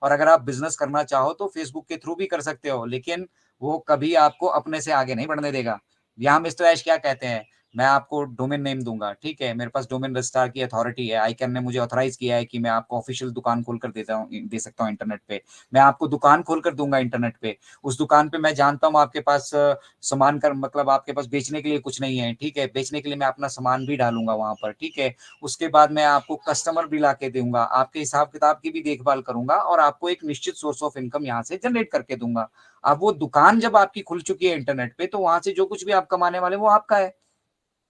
और अगर आप बिजनेस करना चाहो तो फेसबुक के थ्रू भी कर सकते हो, लेकिन वो कभी आपको अपने से आगे नहीं बढ़ने देगा। यहाँ मिस्टर ऐश क्या कहते हैं, मैं आपको डोमेन नेम दूंगा, ठीक है, मेरे पास डोमेन रजिस्ट्रार की अथॉरिटी है, आईकैन ने मुझे ऑथराइज किया है कि मैं आपको ऑफिशियल दुकान खोलकर दे सकता हूँ इंटरनेट पे। मैं आपको दुकान खोलकर दूंगा इंटरनेट पे। उस दुकान पे मैं जानता हूँ आपके पास सामान कर मतलब आपके पास बेचने के लिए कुछ नहीं है, ठीक है, बेचने के लिए मैं अपना सामान भी डालूंगा वहां पर, ठीक है। उसके बाद मैं आपको कस्टमर भी ला के दूंगा, आपके हिसाब किताब की भी देखभाल करूंगा और आपको एक निश्चित सोर्स ऑफ इनकम यहाँ से जनरेट करके दूंगा। अब वो दुकान जब आपकी खुल चुकी है इंटरनेट पे, तो वहां से जो कुछ भी आप कमाने वाले वो आपका है।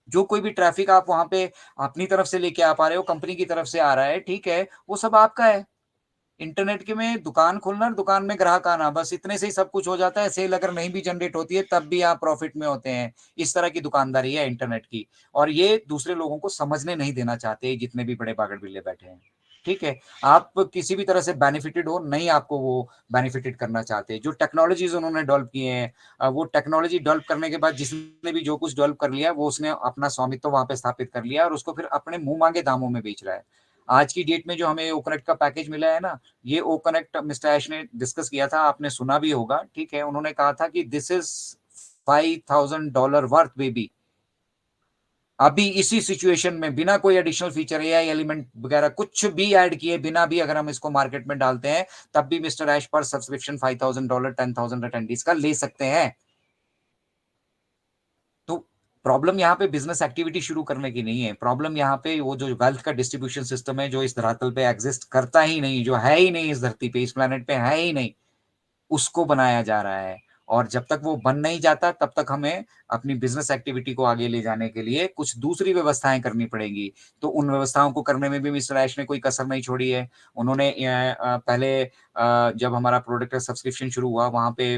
जो कोई भी ट्रैफिक आप वहां पे अपनी तरफ से लेके आ पा रहे हो, कंपनी की तरफ से आ रहा है, ठीक है, वो सब आपका है। इंटरनेट के में दुकान खोलना और दुकान में ग्राहक आना, बस इतने से ही सब कुछ हो जाता है। सेल अगर नहीं भी जनरेट होती है तब भी आप प्रॉफिट में होते हैं। इस तरह की दुकानदारी है इंटरनेट की, और ये दूसरे लोगों को समझने नहीं देना चाहते जितने भी बड़े पागल बिल्ले बैठे हैं, ठीक है। आप किसी भी तरह से बेनिफिटेड हो, नहीं आपको वो बेनिफिटेड करना चाहते। जो टेक्नोलॉजीज उन्होंने डेवलप किए हैं, वो टेक्नोलॉजी डेवलप करने के बाद जिसने भी जो कुछ डेवलप कर लिया वो उसने अपना स्वामित्व वहां पे स्थापित कर लिया और उसको फिर अपने मुंह मांगे दामों में बेच रहा है। आज की डेट में जो हमें ओ कनेक्ट का पैकेज मिला है ना, ये ओ कनेक्ट मिस्टर ऐश ने डिस्कस किया था, आपने सुना भी होगा, ठीक है। उन्होंने कहा था कि दिस इज $5,000 वर्थ बेबी। अभी इसी सिचुएशन में बिना कोई एडिशनल फीचर, एआई एलिमेंट वगैरह कुछ भी ऐड किए बिना भी अगर हम इसको मार्केट में डालते हैं, तब भी मिस्टर ऐश पर सब्सक्रिप्शन $5,000 10,000 अटेंडीज का ले सकते हैं। तो प्रॉब्लम यहाँ पे बिजनेस एक्टिविटी शुरू करने की नहीं है, प्रॉब्लम यहाँ पे वो जो वेल्थ का डिस्ट्रीब्यूशन सिस्टम है जो इस धरातल पे एग्जिस्ट करता ही नहीं, जो है ही नहीं, इस धरती पे, इस प्लेनेट पे है ही नहीं, उसको बनाया जा रहा है। और जब तक वो बन नहीं जाता तब तक हमें अपनी बिजनेस एक्टिविटी को आगे ले जाने के लिए कुछ दूसरी व्यवस्थाएं करनी पड़ेंगी। तो उन व्यवस्थाओं को करने में भी मिस्टर ऐश ने कोई कसर नहीं छोड़ी है। उन्होंने पहले जब हमारा प्रोडक्ट सब्सक्रिप्शन शुरू हुआ, वहां पे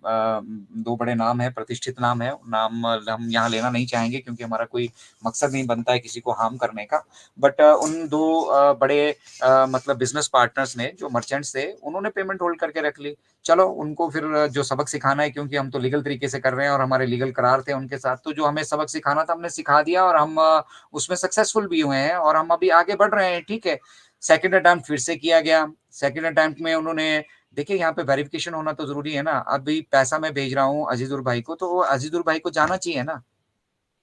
दो बड़े नाम है, प्रतिष्ठित नाम है, नाम हम यहाँ लेना नहीं चाहेंगे क्योंकि हमारा कोई मकसद नहीं बनता है किसी को हार्म करने का। बट उन दो बड़े मतलब बिजनेस पार्टनर्स ने, जो मर्चेंट्स थे, उन्होंने पेमेंट होल्ड करके रख ली। चलो उनको फिर जो सबक सिखाना है, क्योंकि हम तो लीगल तरीके से कर रहे हैं और हमारे लीगल करार थे उनके साथ, तो जो हमें सबक सिखाना था हमने सिखा दिया और हम उसमें सक्सेसफुल भी हुए हैं और हम अभी आगे बढ़ रहे हैं, ठीक है। सेकंड अटेम्प्ट फिर से किया गया। सेकंड अटेम्प्ट में उन्होंने, देखिए यहाँ पे वेरिफिकेशन होना तो जरूरी है ना। अभी पैसा मैं भेज रहा हूँ अजीजुर भाई को, तो वो अजीजुर भाई को जाना चाहिए ना।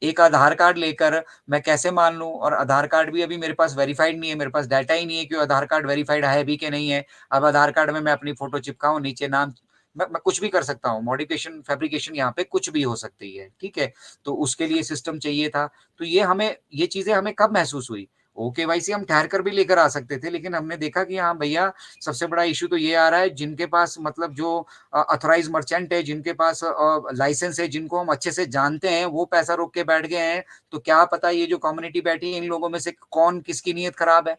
एक आधार कार्ड लेकर मैं कैसे मान लूं, और आधार कार्ड भी अभी मेरे पास वेरीफाइड नहीं है, मेरे पास डाटा ही नहीं है कि आधार कार्ड वेरीफाइड है भी कि नहीं है। अब आधार कार्ड में मैं अपनी फोटो चिपकाऊं, नीचे नाम, मैं कुछ भी कर सकता हूँ, मॉडिफिकेशन फैब्रिकेशन यहाँ पे कुछ भी हो सकती है, ठीक है। तो उसके लिए सिस्टम चाहिए था। तो ये चीजें हमें कब महसूस हुई, ओकेवाईसी हम ठहर कर भी लेकर आ सकते थे, लेकिन हमने देखा कि हाँ भैया, सबसे बड़ा इशू तो ये आ रहा है, जिनके पास मतलब जो अथोराइज मर्चेंट है, जिनके पास लाइसेंस है, जिनको हम अच्छे से जानते हैं, वो पैसा रोक के बैठ गए हैं। तो क्या पता ये जो कम्युनिटी बैठी है इन लोगों में से कौन किसकी नीयत खराब है,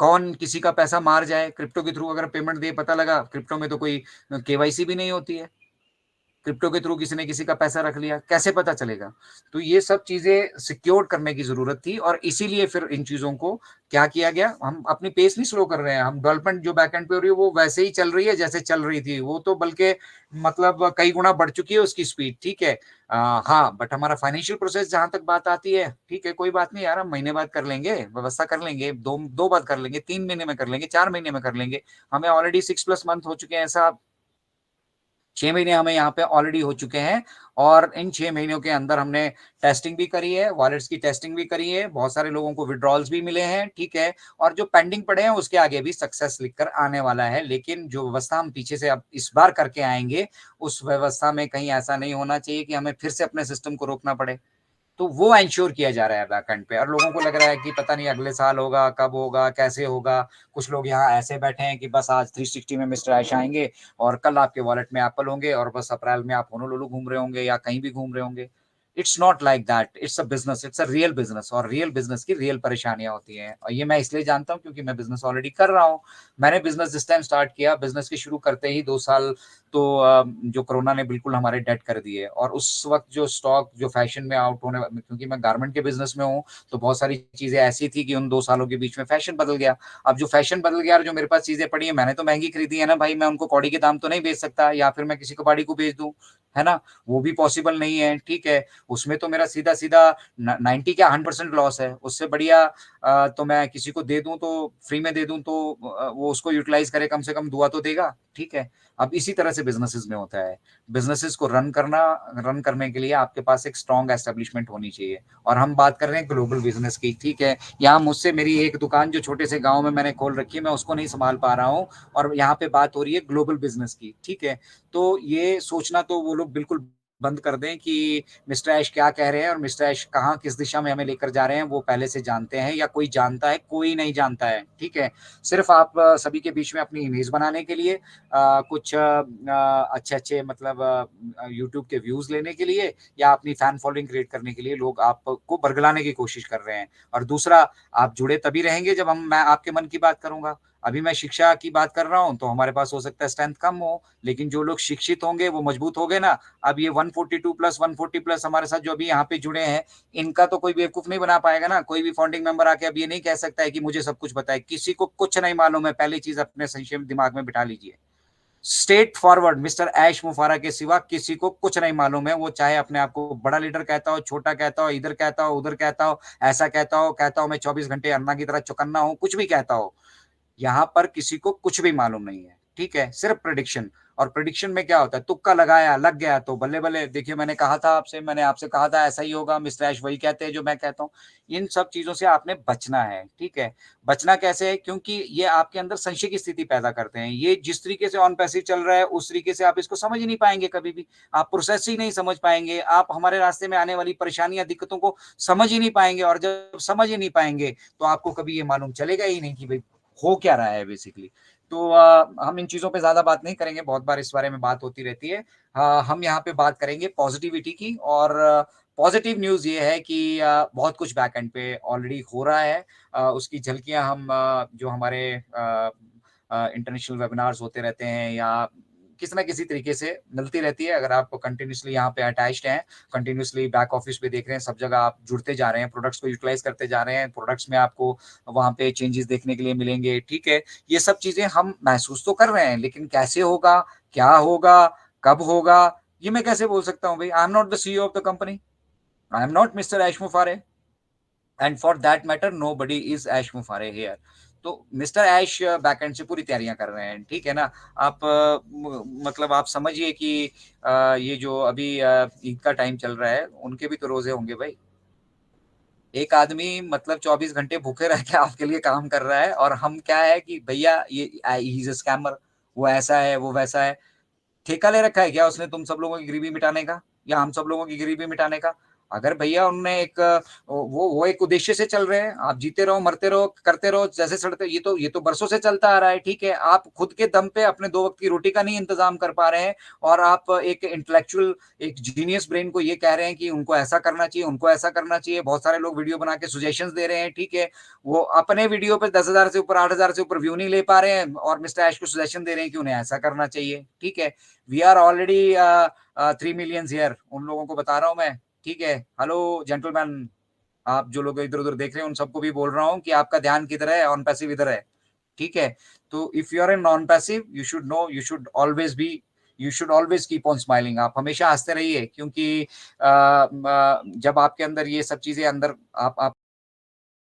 कौन किसी का पैसा मार जाए क्रिप्टो के थ्रू अगर पेमेंट दे। पता लगा क्रिप्टो में तो कोई केवाईसी भी नहीं होती है, क्रिप्टो के थ्रू किसी ने किसी का पैसा रख लिया, कैसे पता चलेगा। तो ये सब चीजें सिक्योर करने की जरूरत थी और इसीलिए फिर इन चीजों को क्या किया गया, हम अपनी पेस नहीं स्लो कर रहे हैं, हम डेवलपमेंट जो बैकएंड पे हो रही है वो वैसे ही चल रही है जैसे चल रही थी, वो तो बल्कि मतलब कई गुना बढ़ चुकी है उसकी स्पीड, ठीक है। हाँ, बट हमारा फाइनेंशियल प्रोसेस जहां तक बात आती है, ठीक है, कोई बात नहीं यार, हम महीने बाद कर लेंगे, व्यवस्था कर लेंगे, दो दो बार कर लेंगे, 3 महीने में कर लेंगे, 4 महीने में कर लेंगे। हमें ऑलरेडी 6+ मंथ हो चुके हैं, ऐसा 6 महीने हमें यहाँ पे ऑलरेडी हो चुके हैं। और इन 6 महीनों के अंदर हमने टेस्टिंग भी करी है, वॉलेट्स की टेस्टिंग भी करी है, बहुत सारे लोगों को विड्रॉल्स भी मिले हैं, ठीक है। और जो पेंडिंग पड़े हैं उसके आगे भी सक्सेस लिखकर आने वाला है। लेकिन जो व्यवस्था हम पीछे से अब इस बार करके आएंगे, उस व्यवस्था में कहीं ऐसा नहीं होना चाहिए कि हमें फिर से अपने सिस्टम को रोकना पड़े। तो वो इंश्योर किया जा रहा है बैकएंड पे, और लोगों को लग रहा है कि पता नहीं अगले साल होगा, कब होगा, कैसे होगा। कुछ लोग यहाँ ऐसे बैठे हैं कि बस आज 360 में मिस्टर ऐश आएंगे और कल आपके वॉलेट में एप्पल होंगे और बस अप्रैल में आप होनोलुलु घूम रहे होंगे या कहीं भी घूम रहे होंगे। It's not like that, it's a business, it's a real business, और रियल बिजनेस की रियल परेशानियां होती हैं। और ये मैं इसलिए जानता हूँ क्योंकि मैं बिजनेस ऑलरेडी कर रहा हूँ। मैंने बिजनेस जिस टाइम स्टार्ट किया, बिजनेस के शुरू करते ही 2 साल तो जो कोरोना ने बिल्कुल हमारे डेड कर दिए और उस वक़्त जो स्टॉक जो फैशन में आउट होने क्योंकि मैं गारमेंट के बिज़नेस में हूँ, तो बहुत सारी चीज़ें ऐसी थी कि उन 2 सालों के बीच में फैशन बदल गया। अब जो फैशन बदल गया और जो मेरे पास चीज़ें पड़ी हैं, मैंने तो महँगी खरीदी है ना भाई, मैं उनको कौड़ी के दाम तो नहीं बेच सकता या फिर मैं किसी कबाड़ी को बेच दूँ, है ना? वो भी पॉसिबल नहीं है, ठीक है? उसमें तो मेरा सीधा-सीधा न 90 क्या 100% लॉस है। उससे बढ़िया तो मैं किसी को दे दूँ तो फ्री में दे दूँ तो वो उसको यूटिलाइज़ करे, कम से कम दुआ तो देगा, ठीक है? अब इसी तरह से बिज़नेसेस में होता है। बिज़नेसेस को रन करने के लिए आपके पास एक स्ट्रॉन्ग एस्टेब्लिशमेंट होनी चाहिए और हम बात कर रहे हैं ग्लोबल बिज़नेस की, ठीक है? यहाँ मुझसे मेरी एक दुकान जो छोटे से गाँव में मैंने खोल रखी है, मैं उसको नहीं सँभाल पा रहा हूँ और यहाँ पे बात हो रही है ग्लोबल बिज़नेस की, ठीक है? तो ये सोचना तो वो लोग बिल्कुल बंद कर दें कि मिस्टर ऐश क्या कह रहे हैं और मिस्टर ऐश कहाँ किस दिशा में हमें लेकर जा रहे हैं, वो पहले से जानते हैं या कोई जानता है, कोई नहीं जानता है, ठीक है? सिर्फ़ आप सभी के बीच में अपनी इमेज बनाने के लिए कुछ अच्छे-अच्छे मतलब यूट्यूब के व्यूज़ लेने के लिए या अपनी फैन फॉलोइंग क्रिएट करने के लिए लोग आपको बरगलाने की कोशिश कर रहे हैं। और दूसरा, आप जुड़े तभी रहेंगे जब मैं आपके मन की बात करूँगा। अभी मैं शिक्षा की बात कर रहा हूँ, तो हमारे पास हो सकता है स्ट्रेंथ कम हो, लेकिन जो लोग शिक्षित होंगे, वो मजबूत हो गए ना, अब ये 142 प्लस 140 प्लस हमारे साथ जो अभी यहाँ पे जुड़े हैं, इनका तो कोई बेवकूफ़ नहीं बना पाएगा ना। कोई भी फाउंडिंग मेंबर आके अब ये नहीं कह सकता है कि मुझे सब कुछ पता है। किसी को कुछ नहीं मालूम है, पहली चीज़ अपने संक्षेप दिमाग में बिठा लीजिए। स्ट्रेट फॉरवर्ड मिस्टर ऐश मुफारा के सिवा किसी को कुछ नहीं मालूम है। वो चाहे अपने आप को बड़ा लीडर कहता हो, छोटा कहता हो, इधर कहता हो, उधर कहता हो, ऐसा कहता हो मैं 24 घंटे अन्ना की तरह चौकन्ना हूँ, कुछ भी कहता हो। यहाँ पर किसी को कुछ भी मालूम नहीं है, ठीक है? सिर्फ प्रेडिक्शन और प्रेडिक्शन में क्या होता है, तुक्का लगाया, लग गया तो बल्ले-बल्ले। देखिए मैंने आपसे कहा था ऐसा ही होगा, मिस्टर ऐश वही कहते हैं जो मैं कहता हूँ। इन सब चीज़ों से आपने बचना है, ठीक है? बचना कैसे है? क्योंकि ये आपके अंदर संशय की स्थिति पैदा करते हैं। ये जिस तरीके से ऑन पैसिव चल रहा है, उस तरीके से आप इसको समझ ही नहीं पाएँगे कभी भी। आप प्रोसेस ही नहीं समझ पाएँगे, आप हमारे रास्ते में आने वाली परेशानियाँ, दिक्कतों को समझ ही नहीं पाएँगे और जब समझ ही नहीं पाएँगे, तो आपको कभी ये मालूम चलेगा ही नहीं कि भई हो क्या रहा है बेसिकली। तो हम इन चीज़ों पे ज़्यादा बात नहीं करेंगे, बहुत बार इस बारे में बात होती रहती है। हम यहाँ पे बात करेंगे पॉज़िटिविटी की और पॉज़िटिव न्यूज़ ये है कि बहुत कुछ बैक एंड पे ऑलरेडी हो रहा है। उसकी झलकियाँ हम जो हमारे इंटरनेशनल वेबिनार्स होते रहते हैं या किसी न किसी तरीके से मिलती रहती है। अगर आप कंटिन्यूअसली यहाँ पे अटैच्ड हैं, कंटिन्यूअसली बैक ऑफ़िस पे देख रहे हैं, सब जगह आप जुड़ते जा रहे हैं, प्रोडक्ट्स को यूटिलाइज़ करते जा रहे हैं, प्रोडक्ट्स में आपको वहाँ पे चेंजेज़ देखने के लिए मिलेंगे, ठीक है? ये सब चीज़ें हम महसूस तो कर रहे हैं, लेकिन कैसे होगा, क्या होगा, कब होगा, ये मैं कैसे बोल सकता हूँ भई? I am not the CEO of the company, I am not mister Ash Mufare. And for that matter nobody is Ash Mufare here. तो मिस्टर ऐश बैकएंड से पूरी तैयारियाँ कर रहे हैं, ठीक है ना? आप मतलब आप समझिए कि ये जो अभी ईद का टाइम चल रहा है, उनके भी तो रोज़े होंगे भई। एक आदमी मतलब 24 घंटे भूखे रह के आपके लिए काम कर रहा है और हम क्या है कि भैया ये ही इज़ अ स्कैमर, वो ऐसा है, वो वैसा है। ठेका ले रखा है क्या उसने तुम सब लोगों की गरीबी मिटाने का या हम सब लोगों की गरीबी मिटाने का? अगर भैया उनने एक वो एक उद्देश्य से चल रहे हैं, आप जीते रहो, मरते रहो, करते रहो, जैसे सड़ते ये तो बरसों से चलता आ रहा है, ठीक है? आप खुद के दम पे अपने 2 वक़्त की रोटी का नहीं इंतज़ाम कर पा रहे हैं और आप एक इंटेलेक्चुअल, एक जीनियस ब्रेन को ये कह रहे हैं कि उनको ऐसा करना चाहिए, उनको ऐसा करना चाहिए। बहुत सारे लोग वीडियो बना के सजेशंस दे रहे हैं, ठीक है? वो अपने वीडियो पे 10,000 से ऊपर, 8,000 से ऊपर व्यू नहीं ले पा रहे हैं और मिस्टर ऐश को सजेशन दे रहे हैं कि उन्हें ऐसा करना चाहिए, ठीक है? We are already 3 millions here उन लोगों को बता रहा हूँ मैं, ठीक है? हेलो जेंटलमैन, आप जो लोग इधर-उधर देख रहे हैं, उन सबको भी बोल रहा हूँ कि आपका ध्यान किधर है, ऑन पैसिव इधर है, ठीक है? तो if you are in non passive, you should no, you should always keep on smiling. आप हमेशा हँसते रहिए क्योंकि जब आपके अंदर ये सब चीज़ें अंदर आप